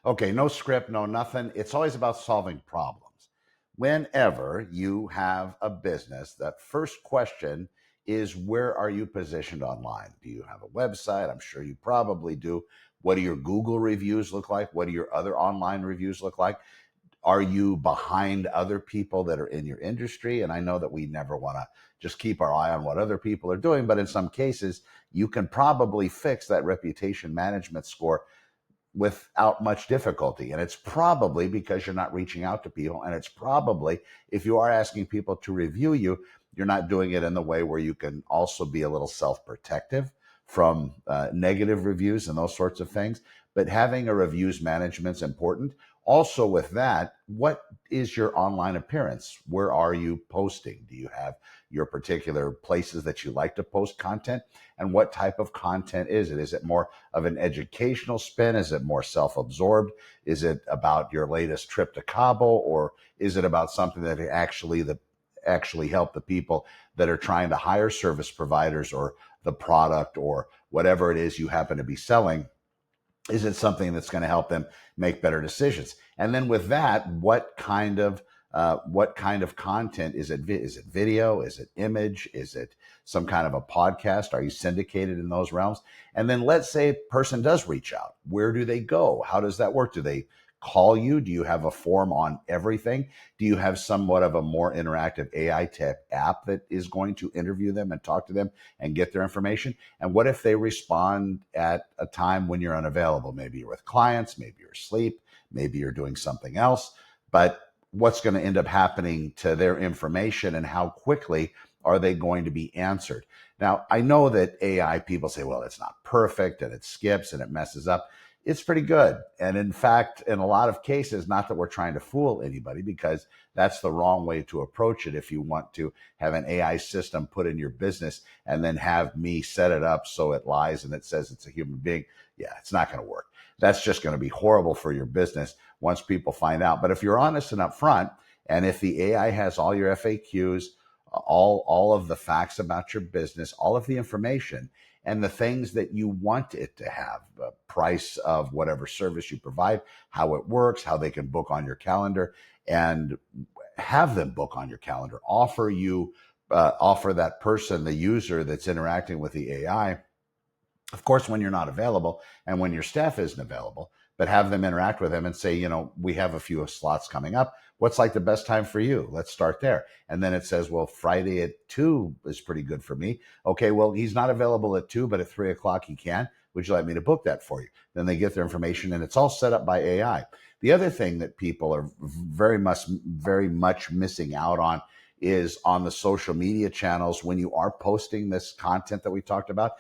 Okay, no script, no nothing. It's always about solving problems. Whenever you have a business, that first question is, where are you positioned online? Do you have a website? I'm sure you probably do. What do your Google reviews look like? What do your other online reviews look like? Are you behind other people that are in your industry? And I know that we never want to just keep our eye on what other people are doing, but in some cases, you can probably fix that reputation management score without much difficulty. And it's probably because you're not reaching out to people. And it's probably, if you are asking people to review you, you're not doing it in the way where you can also be a little self-protective from negative reviews and those sorts of things. But having a reviews management is important. Also, with that, what is your online appearance? Where are you posting? Do you have your particular places that you like to post content? And what type of content is it? Is it more of an educational spin? Is it more self-absorbed? Is it about your latest trip to Cabo, or is it about something that actually help the people that are trying to hire service providers or the product or whatever it is you happen to be selling? Is it something that's going to help them make better decisions? And then with that, what kind of content is it? Is it video? Is it image? Is it some kind of a podcast? Are you syndicated in those realms? And then let's say a person does reach out. Where do they go? How does that work? Do they call you? Do you have a form on everything? Do you have somewhat of a more interactive AI type app that is going to interview them and talk to them and get their information? And what if they respond at a time when you're unavailable? Maybe you're with clients, maybe you're asleep, maybe you're doing something else, but what's going to end up happening to their information and how quickly are they going to be answered? Now, I know that AI people say, well, it's not perfect and it skips and it messes up. It's pretty good. And in fact, in a lot of cases, not that we're trying to fool anybody, because that's the wrong way to approach it. If you want to have an AI system put in your business and then have me set it up so it lies and it says it's a human being, yeah, it's not going to work. That's just going to be horrible for your business once people find out. But if you're honest and upfront, and if the AI has all your FAQs, all of the facts about your business, all of the information, and the things that you want it to have, the price of whatever service you provide, how it works, how they can book on your calendar, and have them book on your calendar. Offer that person, the user that's interacting with the AI, of course, when you're not available and when your staff isn't available, but have them interact with them and say, we have a few slots coming up. What's like the best time for you? Let's start there. And then it says, well, Friday at 2 is pretty good for me. Okay, well, he's not available at 2, but at 3 o'clock he can. Would you like me to book that for you? Then they get their information and it's all set up by AI. The other thing that people are very much missing out on is on the social media channels. When you are posting this content that we talked about,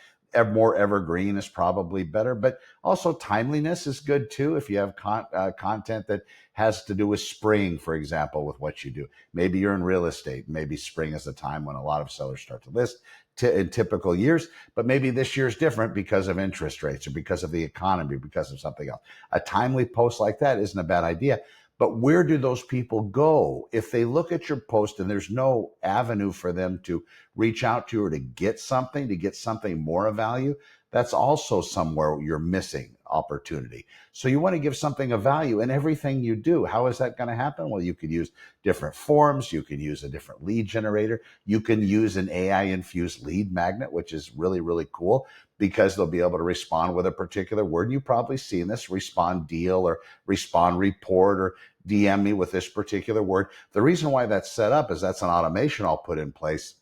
more evergreen is probably better, but also timeliness is good too. If you have content that has to do with spring, for example, with what you do, maybe you're in real estate. Maybe spring is the time when a lot of sellers start to list in typical years, but maybe this year is different because of interest rates or because of the economy, because of something else. A timely post like that isn't a bad idea. But where do those people go? If they look at your post and there's no avenue for them to reach out to or to get something more of value, that's also somewhere you're missing opportunity. So you want to give something of value in everything you do. How is that going to happen? Well, you could use different forms. You can use a different lead generator. You can use an AI infused lead magnet, which is really, really cool because they'll be able to respond with a particular word. And you've probably seen this: respond deal or respond report or DM me with this particular word. The reason why that's set up is that's an automation I'll put in place.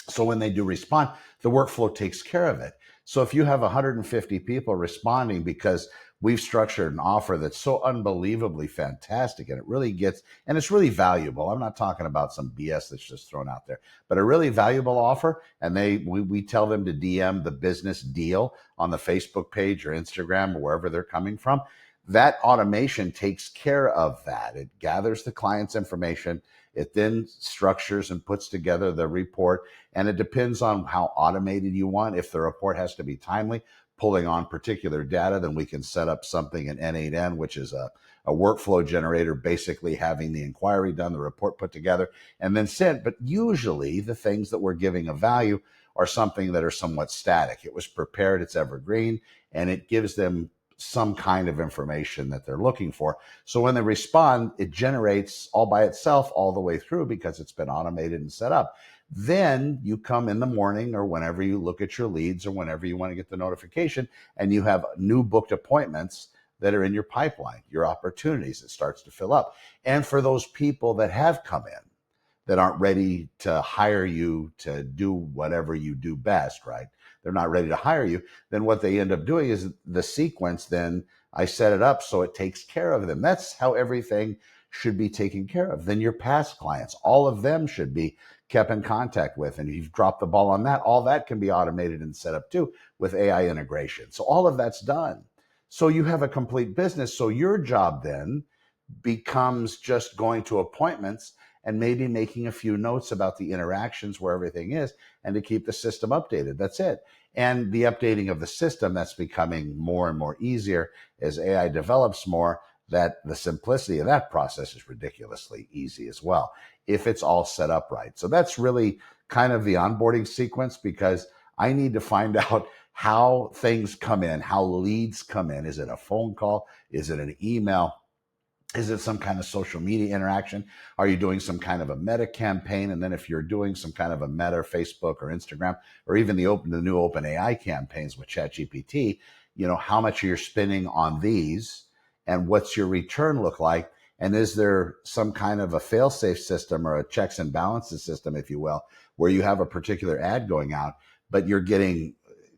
So when they do respond, the workflow takes care of it. So if you have 150 people responding because we've structured an offer that's so unbelievably fantastic and it's really valuable. I'm not talking about some BS that's just thrown out there, but a really valuable offer. And we tell them to DM the business deal on the Facebook page or Instagram or wherever they're coming from. That automation takes care of that. It gathers the client's information. It then structures and puts together the report. And it depends on how automated you want. If the report has to be timely, pulling on particular data, then we can set up something in N8N, which is a workflow generator, basically having the inquiry done, the report put together, and then sent. But usually the things that we're giving a value are something that are somewhat static. It was prepared, it's evergreen, and it gives them some kind of information that they're looking for. So when they respond, it generates all by itself all the way through because it's been automated and set up. Then you come in the morning or whenever you look at your leads or whenever you want to get the notification and you have new booked appointments that are in your pipeline, your opportunities, it starts to fill up. And for those people that have come in that aren't ready to hire you to do whatever you do best, right? They're not ready to hire you. Then what they end up doing is the sequence, then I set it up so it takes care of them. That's how everything should be taken care of. Then your past clients, all of them should be kept in contact with. And if you've dropped the ball on that, all that can be automated and set up too with AI integration. So all of that's done. So you have a complete business. So your job then becomes just going to appointments and maybe making a few notes about the interactions where everything is and to keep the system updated. That's it. And the updating of the system, that's becoming more and more easier as AI develops more, that the simplicity of that process is ridiculously easy as well, if it's all set up right. So that's really kind of the onboarding sequence, because I need to find out how things come in, how leads come in. Is it a phone call? Is it an email? Is it some kind of social media interaction? Are you doing some kind of a meta campaign? And then if you're doing some kind of a meta, Facebook or Instagram, or even the new open AI campaigns with ChatGPT, how much are you spending on these and what's your return look like? And is there some kind of a fail-safe system or a checks and balances system, if you will, where you have a particular ad going out, but you're getting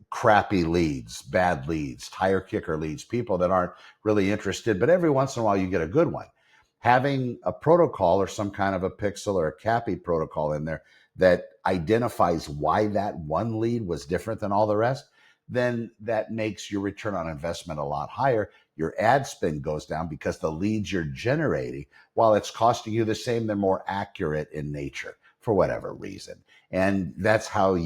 crappy leads, bad leads, tire kicker leads, people that aren't really interested, but every once in a while you get a good one. Having a protocol or some kind of a pixel or a CAPI protocol in there that identifies why that one lead was different than all the rest, then that makes your return on investment a lot higher. Your ad spend goes down because the leads you're generating, while it's costing you the same, they're more accurate in nature for whatever reason. And that's how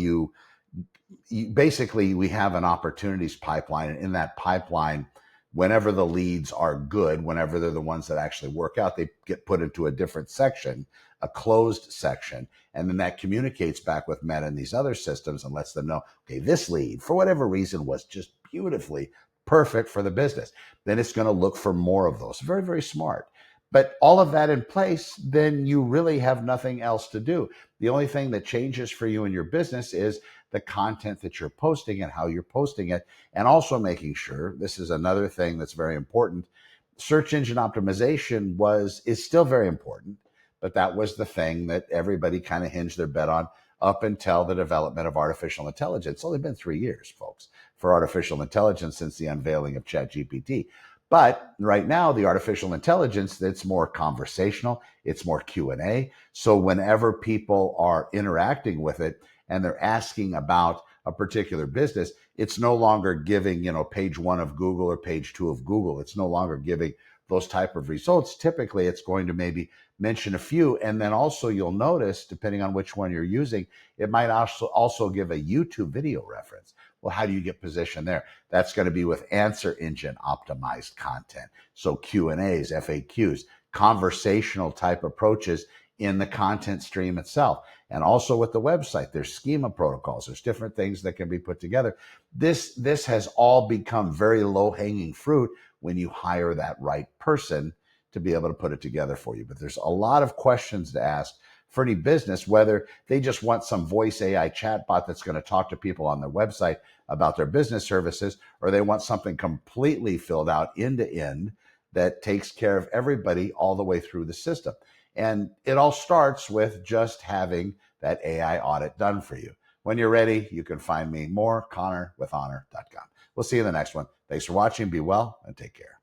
basically we have an opportunities pipeline, and in that pipeline, whenever the leads are good, whenever they're the ones that actually work out, they get put into a different section, a closed section, and then that communicates back with Meta and these other systems and lets them know, okay, this lead for whatever reason was just beautifully perfect for the business. Then it's going to look for more of those. Very, very smart. But all of that in place, then you really have nothing else to do. The only thing that changes for you in your business is the content that you're posting and how you're posting it, and also making sure, this is another thing that's very important, search engine optimization is still very important, but that was the thing that everybody kind of hinged their bet on up until the development of artificial intelligence. It's only been 3 years, folks, for artificial intelligence since the unveiling of ChatGPT. But right now, the artificial intelligence, that's more conversational, it's more Q&A. So whenever people are interacting with it and they're asking about a particular business, it's no longer giving, page 1 of Google or page 2 of Google. It's no longer giving those type of results. Typically, it's going to maybe mention a few. And then also you'll notice, depending on which one you're using, it might also give a YouTube video reference. Well, how do you get positioned there? That's going to be with answer engine optimized content. So Q&As, FAQs, conversational type approaches in the content stream itself. And also with the website, there's schema protocols. There's different things that can be put together. This has all become very low-hanging fruit when you hire that right person to be able to put it together for you. But there's a lot of questions to ask for any business, whether they just want some voice AI chatbot that's going to talk to people on their website about their business services, or they want something completely filled out end to end that takes care of everybody all the way through the system. And it all starts with just having that AI audit done for you. When you're ready, you can find me more, ConnorWithHonor.com. We'll see you in the next one. Thanks for watching. Be well and take care.